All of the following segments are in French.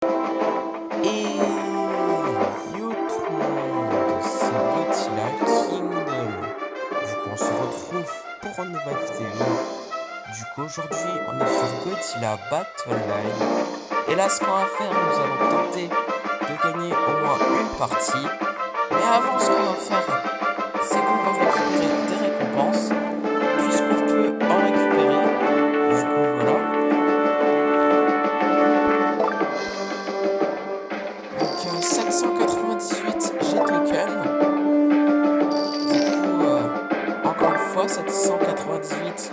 Et yo tout le monde, c'est Godzilla Kingdom. Du coup, on se retrouve pour une nouvelle vidéo. Du coup, aujourd'hui, on est sur Godzilla Battle Line. Et là, ce qu'on va faire, nous allons tenter de gagner au moins une partie. Mais avant, ce qu'on va faire, c'est qu'on va récupérer des récompenses, puisqu'on peut en récupérer. Du coup, voilà. Donc 798 G-Token. Du coup, encore une fois, 798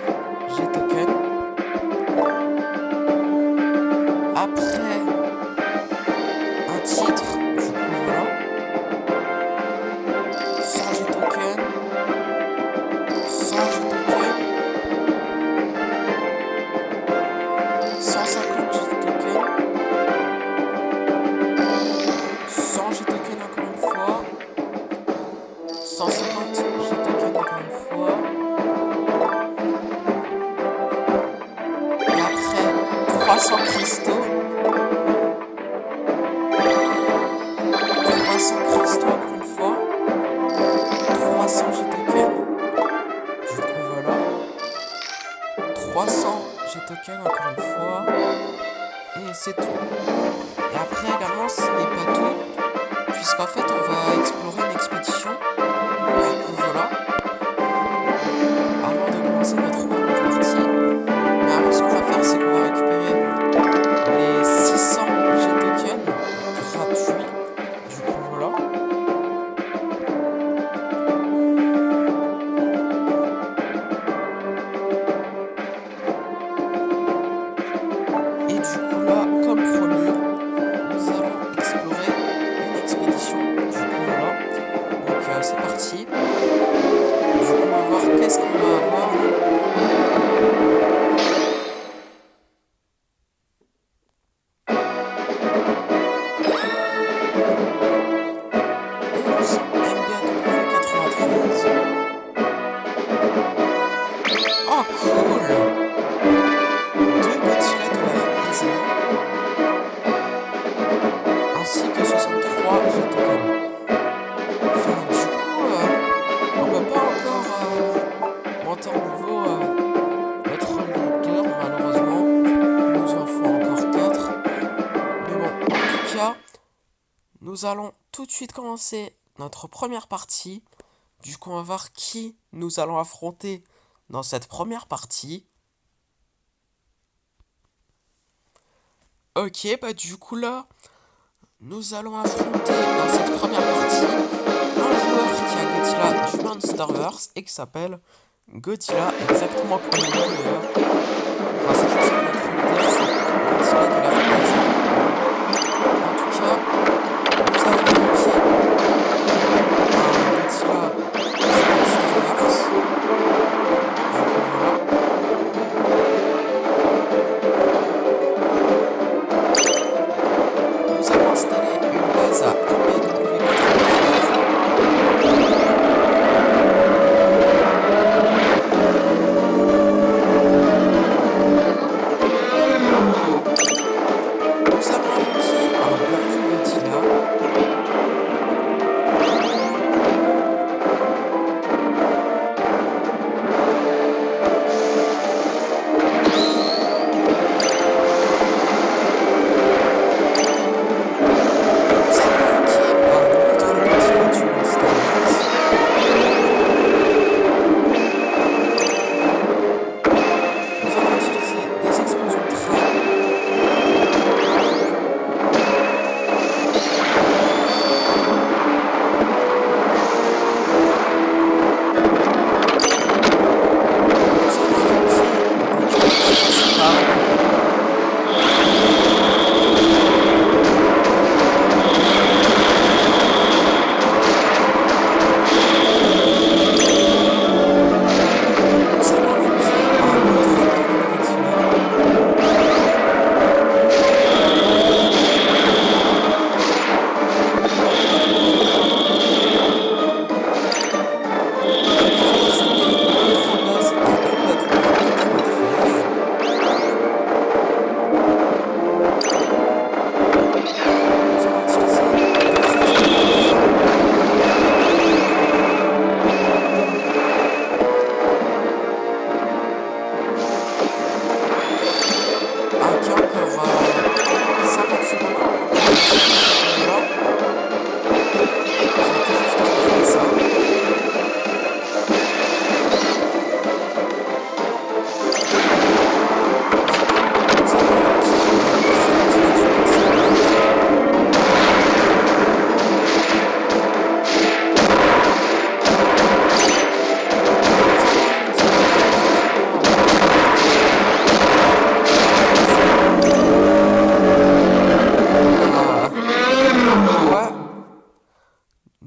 G-Token. Après, un titre, du coup, voilà. 100 G-Token. 100 G-Token. 150 G-Token. 100 G-Token encore une fois. 150 G-Token encore une fois. Et après, 300 cristaux. 300 cristaux encore une fois. 300 G-Token. Du coup, voilà. 300 G-Token encore une fois. Et c'est tout. Et après également, ce n'est pas tout, puisqu'en fait, on va explorer une expédition. Du coup, voilà. Avant de commencer notre première partie. Mais avant, ce qu'on va faire, c'est qu'on va récupérer les 600 G-Tokens gratuits. Du coup, voilà. Et du coup, là, comme promis, nous allons explorer une expédition. Du coup, voilà. Donc, c'est parti. Du coup, on va voir qu'est-ce qu'on va avoir. 11 MBW93. Oh, cool! Deux Godzilla de la ESA, ainsi que 63 G-Tokens. Enfin, du coup, on peut pas encore monter en niveau notre looter, malheureusement. Il nous en faut encore 4. Mais bon, en tout cas, nous allons tout de suite commencer notre première partie. Du coup, on va voir qui nous allons affronter dans cette première partie. Ok, bah du coup là, nous allons affronter dans cette première partie un joueur qui a Godzilla du Monsterverse et qui s'appelle Godzilla, exactement comme le nom d'ailleurs. Enfin, c'est juste que notre leader, c'est Godzilla de la France. En tout cas, nous avons donc un Godzilla du Monsterverse. Du coup, voilà. Nous avons installé une base à MBW93.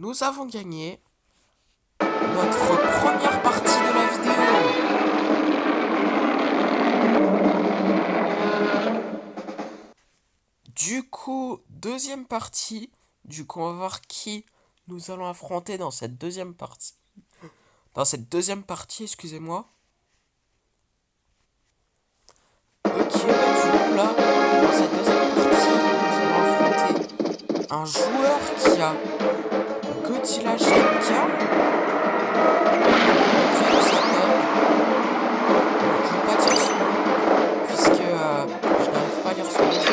Nous avons gagné notre première partie de la vidéo. Du coup, deuxième partie. Du coup, on va voir qui nous allons affronter dans cette deuxième partie. Excusez-moi. Ok, bah du coup là, dans cette deuxième partie, nous allons affronter un joueur qui a Godzilla GMK. Qui il s'appelle. Je vais pas dire son nom, puisque je n'arrive pas à lire son nom. Donc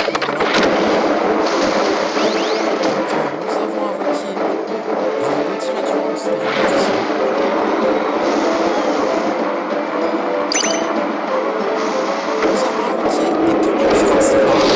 nous avons invoqué un Godzilla du Monster. Nous avons invoqué des Comic Transformers.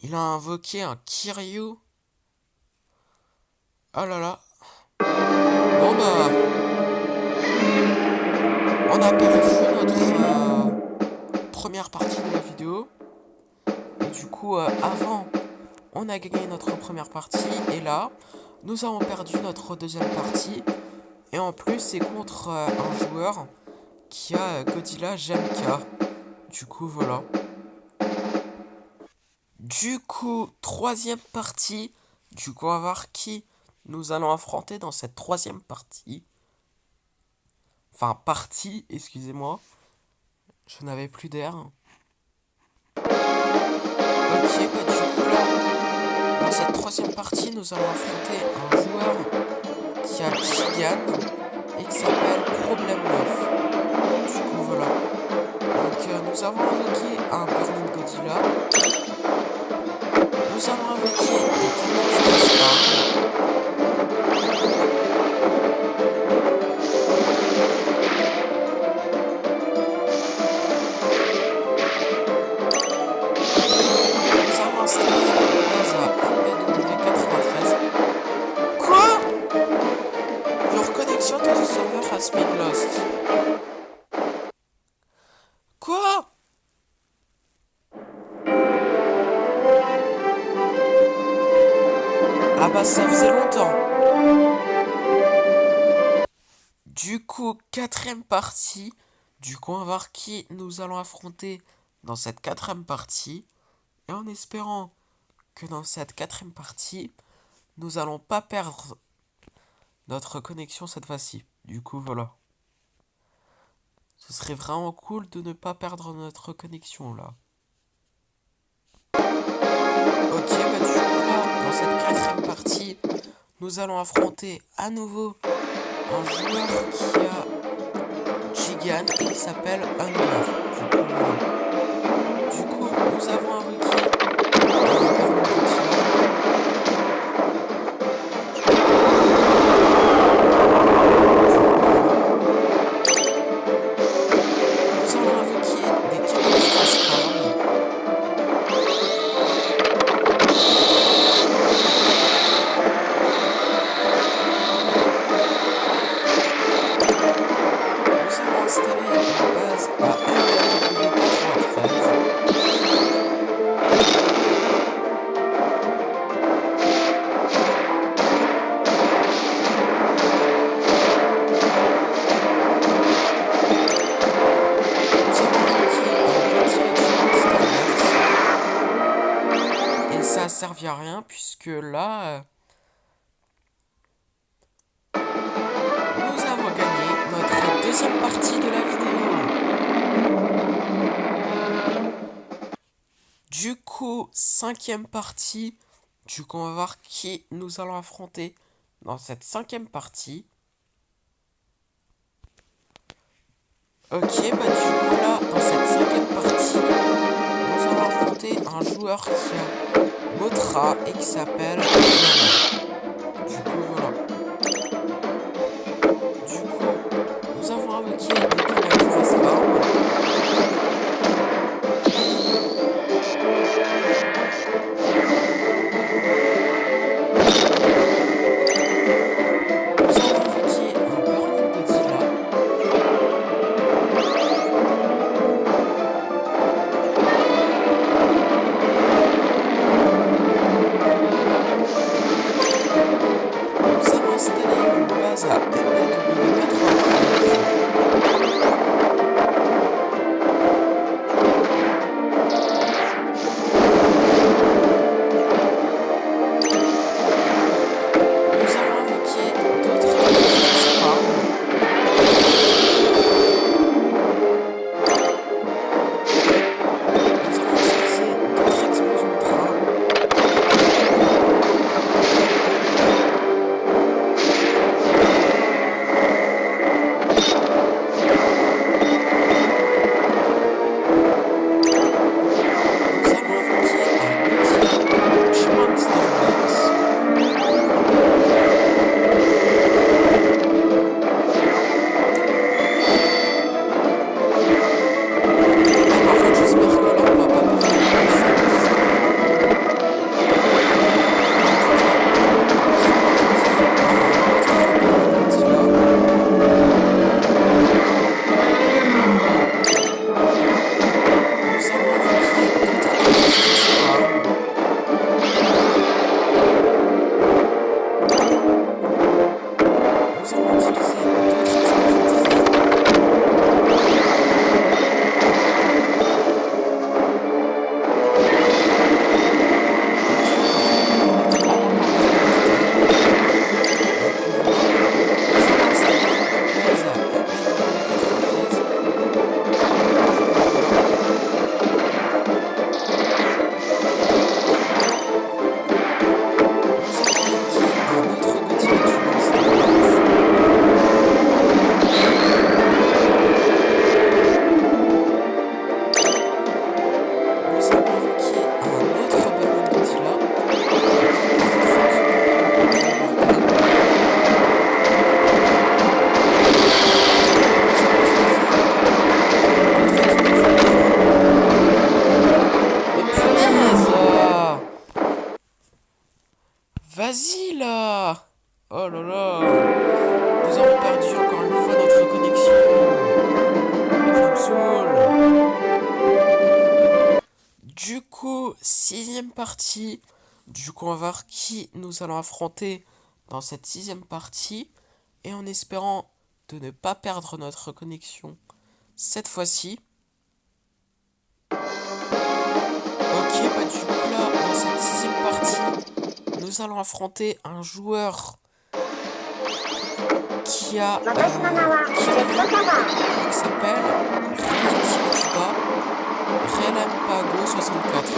Il a invoqué un Kiryu. Oh là là. Bon bah... On a perdu notre première partie de la vidéo. Et du coup, avant, on a gagné notre première partie. Et là, nous avons perdu notre deuxième partie. Et en plus, c'est contre un joueur qui a Godzilla GMK. Du coup, voilà. Du coup, troisième partie. Du coup, on va voir qui nous allons affronter dans cette troisième partie. Enfin, partie, excusez-moi. Je n'avais plus d'air. Ok, bah du coup là, dans cette troisième partie, nous allons affronter un joueur qui a Gigan et qui s'appelle Problem 9. Du coup, voilà. Donc, nous avons invoqué un Burning Godzilla. Nous avons invoqué les Comic Been lost. Quoi? Ah bah ça faisait longtemps. Du coup, quatrième partie. Du coup, on va voir qui nous allons affronter dans cette quatrième partie. Et en espérant que dans cette quatrième partie, nous allons pas perdre notre connexion cette fois-ci. Du coup, voilà. Ce serait vraiment cool de ne pas perdre notre connexion là. Ok, bah du coup là, dans cette quatrième partie, nous allons affronter à nouveau un joueur qui a Gigan et qui s'appelle Hunger. Du coup, nous avons un rookie. Ça servi à rien puisque là nous avons gagné notre deuxième partie de la vidéo. Du coup, cinquième partie. Du coup, on va voir qui nous allons affronter dans cette cinquième partie. Ok, bah du coup là, dans cette cinquième partie, nous allons affronter un joueur qui a Motra et qui s'appelle Du coup, voilà. Du coup, nous avons invoqué Nicolas Transform. Vas-y là! Oh là là! Nous avons perdu encore une fois notre connexion! Ça me saoule! Du coup, sixième partie. Du coup, on va voir qui nous allons affronter dans cette sixième partie. Et en espérant de ne pas perdre notre connexion cette fois-ci. Ok, bah du coup là, dans cette sixième partie. nous allons affronter un joueur qui s'appelle Relampago 64. Du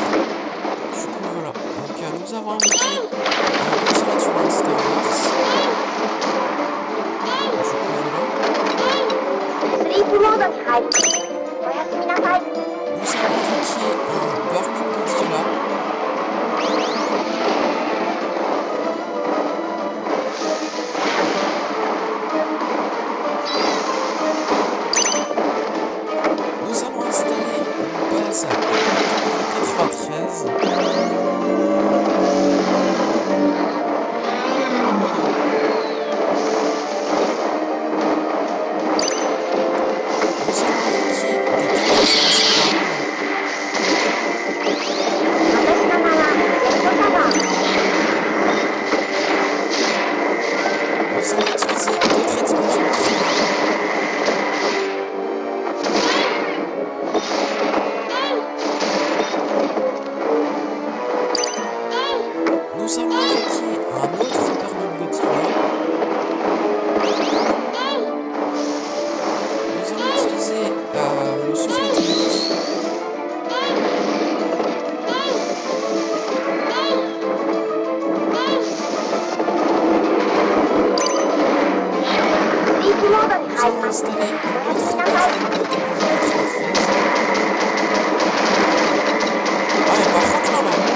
coup voilà, donc nous avons invoqué un Godzilla du Monster Wars. Du coup voilà. Nous allons invoquer un Burning Godzilla. Nous allons installer une base à 93. Nous allons invoquer un autre Burning Godzilla. Nous allons utiliser le souffle atomique. Nous allons installer une autre base à Ah mais par contre là on va mourir.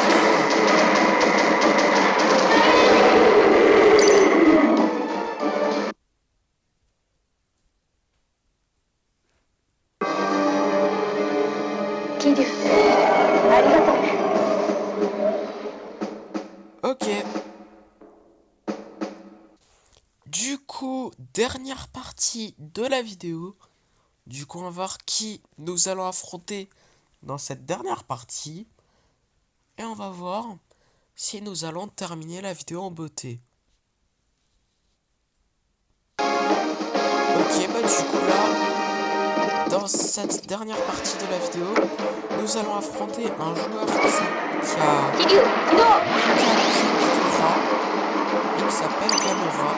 Ok. Du coup, dernière partie de la vidéo. Du coup, on va voir qui nous allons affronter dans cette dernière partie. Et on va voir si nous allons terminer la vidéo en beauté. Ok, bah du coup là, dans cette dernière partie de la vidéo, nous allons affronter un joueur qui s'appelle Gamera.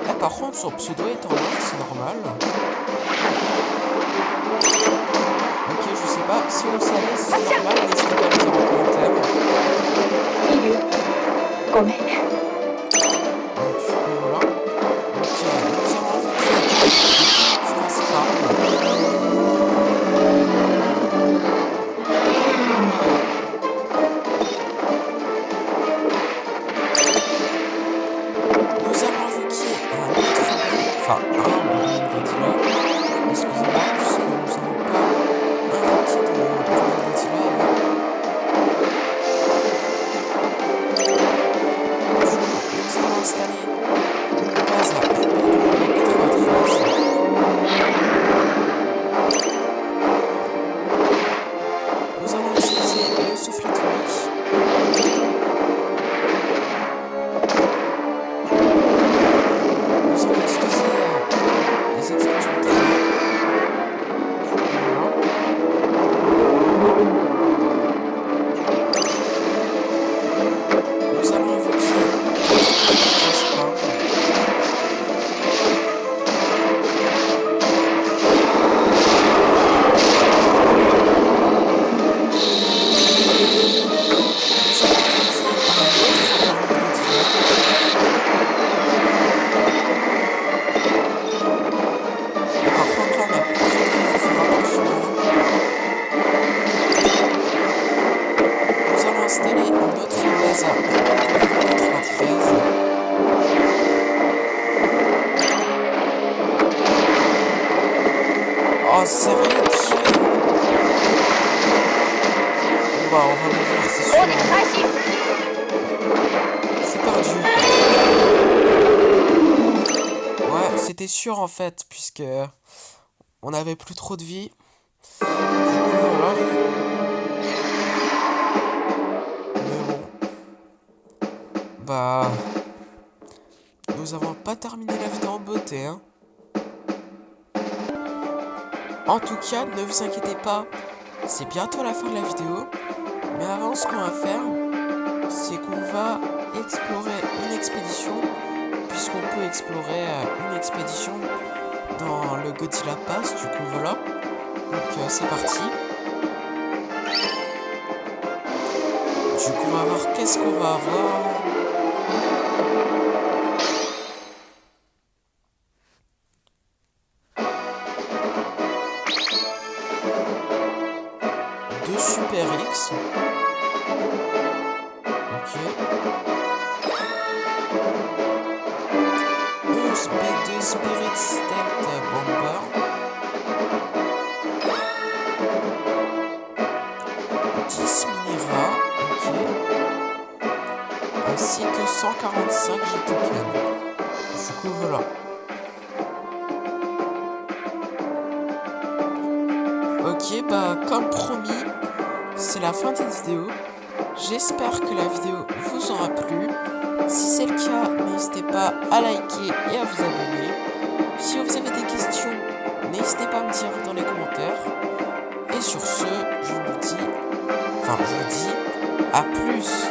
Là par contre son pseudo est en noir, c'est normal. Ok, je sais pas si vous savez si c'est normal, n'hésitez pas à le dire en commentaire. Donc du coup voilà. Ok, nous allons invoquer un Burning Godzilla. Excusez-moi, puisque nous n'avons pas invoqué de Burning Godzilla avant. Nous allons installer une base à 93. Nous allons utiliser le souffle atomique. Nous allons utiliser les explosions de train. Nous allons invoquer installer une autre base à 93. Oh, sérieux, bah, on va mourir, c'est sûr. C'est perdu. Ouais, c'était sûr en fait, puisque on avait plus trop de vie. Voilà. Bah, nous avons pas terminé la vidéo en beauté, hein. En tout cas, ne vous inquiétez pas, c'est bientôt la fin de la vidéo. Mais avant, ce qu'on va faire, c'est qu'on va explorer une expédition, puisqu'on peut explorer une expédition dans le Godzilla Pass, du coup voilà. Donc c'est parti. Du coup on va voir qu'est-ce qu'on va avoir. Deux Super X. Ok. 11 B2 Spirit Stealth Bomber. 10 Minira. Ok. Ainsi que 145 G-Token. Du coup voilà. Ok, bah comme promis, c'est la fin de cette vidéo. J'espère que la vidéo vous aura plu. Si c'est le cas, n'hésitez pas à liker et à vous abonner. Si vous avez des questions, n'hésitez pas à me dire dans les commentaires. Et sur ce, je vous dis à plus.